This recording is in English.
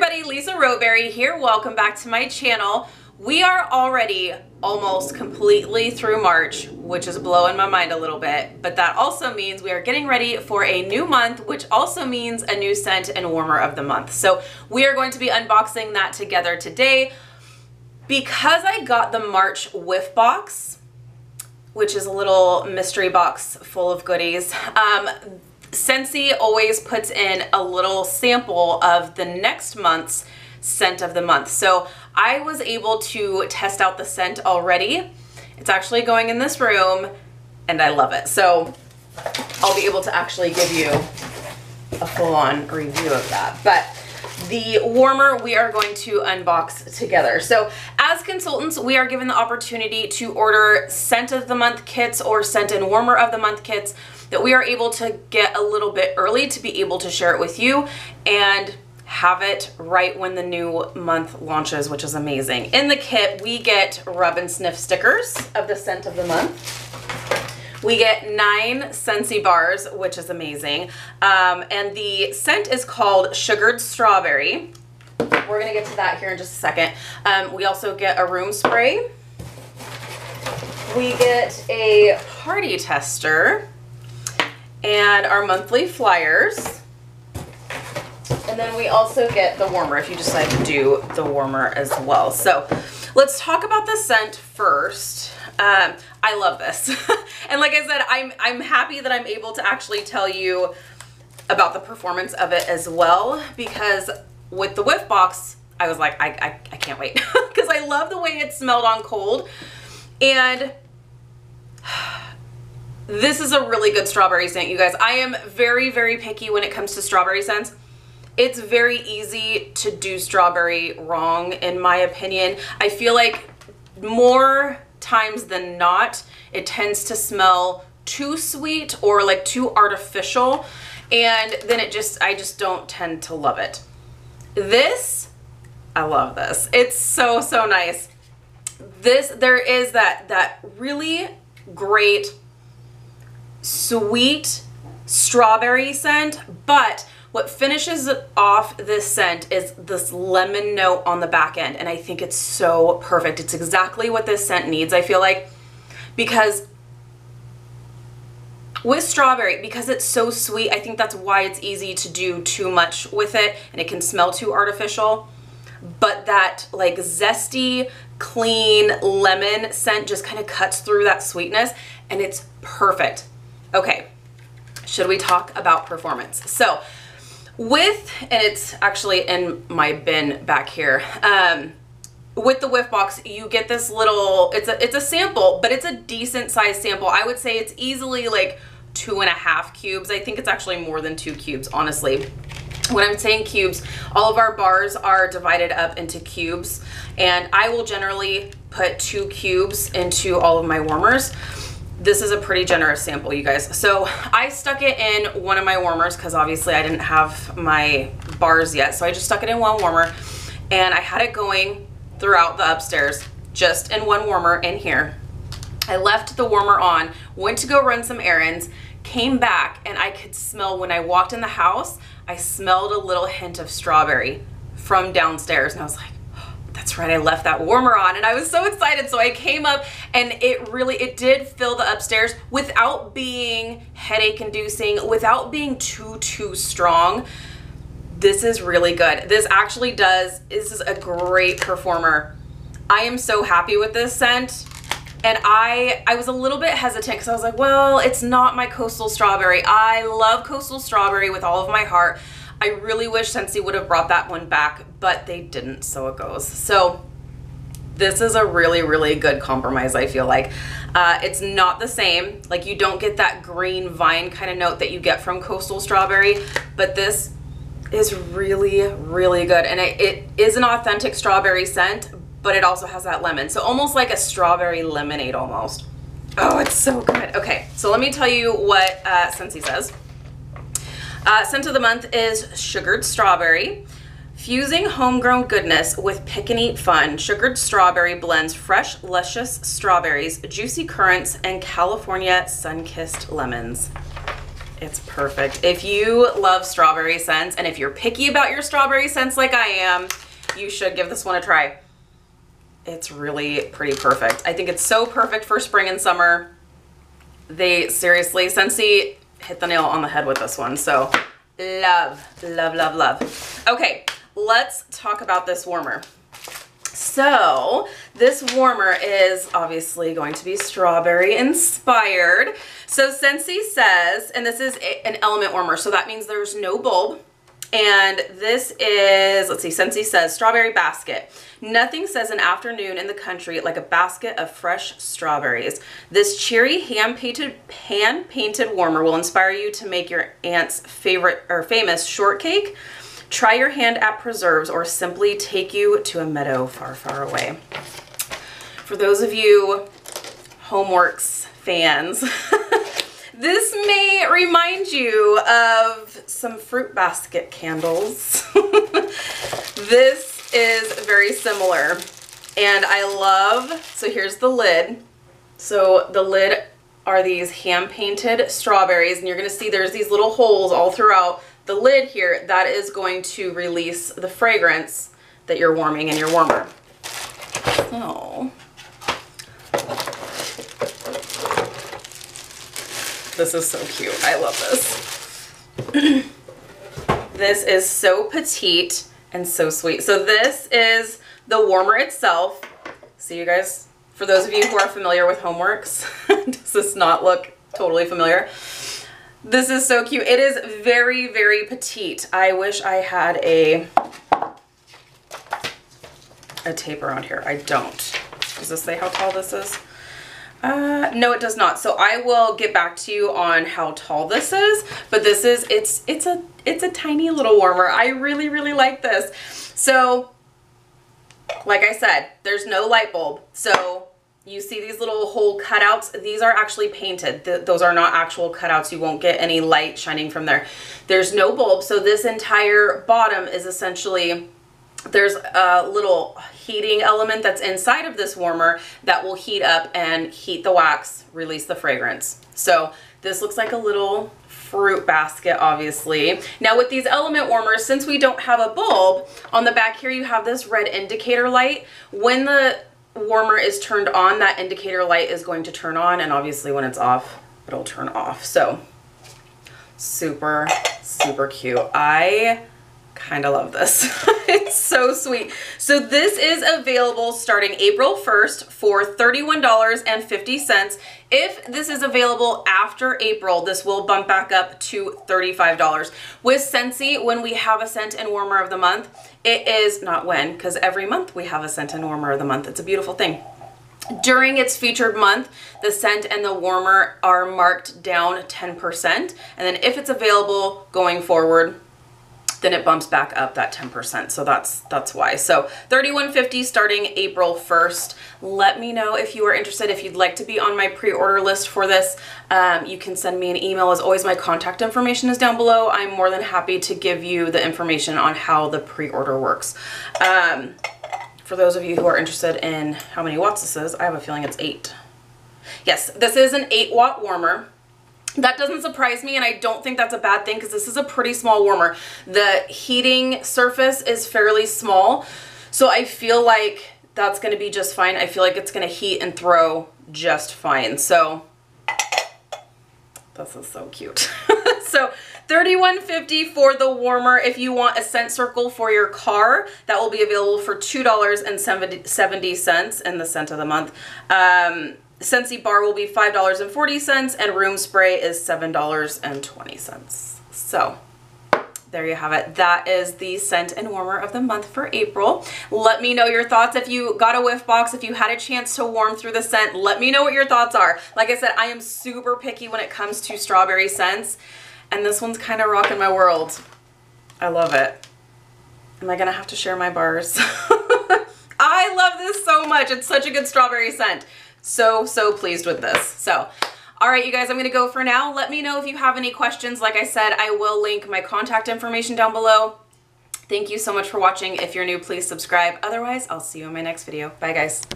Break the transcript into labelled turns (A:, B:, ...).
A: everybody, Lisa Rowberry here. Welcome back to my channel. We are already almost completely through March, which is blowing my mind a little bit, but that also means we are getting ready for a new month, which also means a new scent and warmer of the month. So we are going to be unboxing that together today. Because I got the March whiff box, which is a little mystery box full of goodies, Scentsy always puts in a little sample of the next month's scent of the month. So I was able to test out the scent already. It's actually going in this room and I love it. So I'll be able to actually give you a full-on review of that. But the warmer we are going to unbox together. So as consultants, we are given the opportunity to order scent of the month kits or scent and warmer of the month kits that we are able to get a little bit early to be able to share it with you and have it right when the new month launches, which is amazing. In the kit, we get rub and sniff stickers of the scent of the month. We get 9 Scentsy bars, which is amazing. And the scent is called Sugared Strawberry. We're gonna get to that here in just a second. We also get a room spray. We get a party tester and our monthly flyers. And then we also get the warmer if you decide to do the warmer as well. So let's talk about the scent first. I love this. And like I said, I'm happy that I'm able to actually tell you about the performance of it as well, because with the whiff box, I was like, I can't wait because I love the way it smelled on cold. And this is a really good strawberry scent, you guys. I am very, very picky when it comes to strawberry scents. It's very easy to do strawberry wrong, in my opinion. I feel like more times than not, it tends to smell too sweet or like too artificial, and then I just don't tend to love it. This, I love this. It's so, so nice. There is that really great sweet strawberry scent, but what finishes off this scent is this lemon note on the back end, and I think it's so perfect. It's exactly what this scent needs, I feel like, because with strawberry, because it's so sweet, I think that's why it's easy to do too much with it and it can smell too artificial. But that like zesty, clean lemon scent just kind of cuts through that sweetness and it's perfect. Okay, should we talk about performance? So and it's actually in my bin back here, with the whiff box, you get this little, it's a sample, but it's a decent sized sample. I would say it's easily like 2.5 cubes. I think it's actually more than 2 cubes, honestly. When I'm saying cubes, all of our bars are divided up into cubes, and I will generally put 2 cubes into all of my warmers. This is a pretty generous sample, you guys. So I stuck it in one of my warmers because obviously I didn't have my bars yet. So I just stuck it in one warmer and I had it going throughout the upstairs, just in one warmer in here. I left the warmer on, went to go run some errands, came back, and I could smell, when I walked in the house, I smelled a little hint of strawberry from downstairs. And I was like, that's right, I left that warmer on, and I was so excited. So I came up and it did fill the upstairs without being headache inducing, without being too strong. This is really good. This is a great performer. I am so happy with this scent. And I was a little bit hesitant because I was like, well, it's not my coastal strawberry. I love coastal strawberry with all of my heart. I really wish Scentsy would have brought that one back, but they didn't, so it goes. So this is a really, really good compromise, I feel like. It's not the same. Like, you don't get that green vine kind of note that you get from coastal strawberry, but this is really, really good. And it is an authentic strawberry scent, but it also has that lemon. So almost like a strawberry lemonade almost. Oh, it's so good. Okay, so let me tell you what Scentsy says. Scent of the month is Sugared Strawberry. Fusing homegrown goodness with pick and eat fun, Sugared Strawberry blends fresh, luscious strawberries, juicy currants, and California sun-kissed lemons. It's perfect. If you love strawberry scents and if you're picky about your strawberry scents like I am, you should give this one a try. It's really pretty perfect. I think it's so perfect for spring and summer. They seriously, Scentsy hit the nail on the head with this one. So love, love, love, love. Okay, let's talk about this warmer. So this warmer is obviously going to be strawberry inspired. So Scentsy says, and this is an element warmer, so that means there's no bulb. And this is, let's see, Scentsy says strawberry basket. Nothing says an afternoon in the country like a basket of fresh strawberries. This cheery hand-painted warmer will inspire you to make your aunt's favorite or famous shortcake, try your hand at preserves, or simply take you to a meadow far, far away. For those of you Homeworks fans, this may remind you of some fruit basket candles. This is very similar, and I love, so here's the lid. So the lid are these hand-painted strawberries, and you're gonna see there's these little holes all throughout the lid here. That is going to release the fragrance that you're warming in your warmer. So this is so cute. I love this. This is so petite and so sweet. So this is the warmer itself. So you guys, for those of you who are familiar with Homeworks, does this not look totally familiar? This is so cute. It is very, very petite. I wish I had a tape around here. I don't. Does this say how tall this is? No, it does not. So I will get back to you on how tall this is, but this is, it's a tiny little warmer. I really, really like this. So like I said, there's no light bulb. So you see these little hole cutouts. These are actually painted. Those are not actual cutouts. You won't get any light shining from there. There's no bulb. So this entire bottom is essentially, there's a little heating element that's inside of this warmer that will heat up and heat the wax, release the fragrance. So this looks like a little fruit basket, obviously. Now with these element warmers, since we don't have a bulb, on the back here you have this red indicator light. When the warmer is turned on, that indicator light is going to turn on, and obviously when it's off, it'll turn off. So super, super cute. I kind of love this. It's so sweet. So this is available starting April 1st for $31.50. If this is available after April, this will bump back up to $35. With Scentsy, when we have a scent and warmer of the month, it is not when, because every month we have a scent and warmer of the month. It's a beautiful thing. During its featured month, the scent and the warmer are marked down 10%. And then if it's available going forward, then it bumps back up that 10%. So that's why. So $31.50 starting April 1st. Let me know if you are interested. If you'd like to be on my pre-order list for this, you can send me an email. As always, my contact information is down below. I'm more than happy to give you the information on how the pre-order works. For those of you who are interested in how many watts this is, I have a feeling it's 8. Yes, this is an 8-watt warmer. That doesn't surprise me, and I don't think that's a bad thing because this is a pretty small warmer. The heating surface is fairly small, so I feel like that's going to be just fine. I feel like it's going to heat and throw just fine. So this is so cute. So $31.50 for the warmer. If you want a scent circle for your car, that will be available for $2.70 in the scent of the month. Scentsy bar will be $5.40, and room spray is $7.20. So there you have it. That is the scent and warmer of the month for April. Let me know your thoughts. If you got a whiff box, if you had a chance to warm through the scent, let me know what your thoughts are. Like I said, I am super picky when it comes to strawberry scents, and this one's kind of rocking my world. I love it. Am I gonna have to share my bars? I love this so much. It's such a good strawberry scent. So pleased with this. So, all right, you guys, I'm going to go for now. Let me know if you have any questions. Like I said, I will link my contact information down below. Thank you so much for watching. If you're new, please subscribe. Otherwise, I'll see you in my next video. Bye, guys.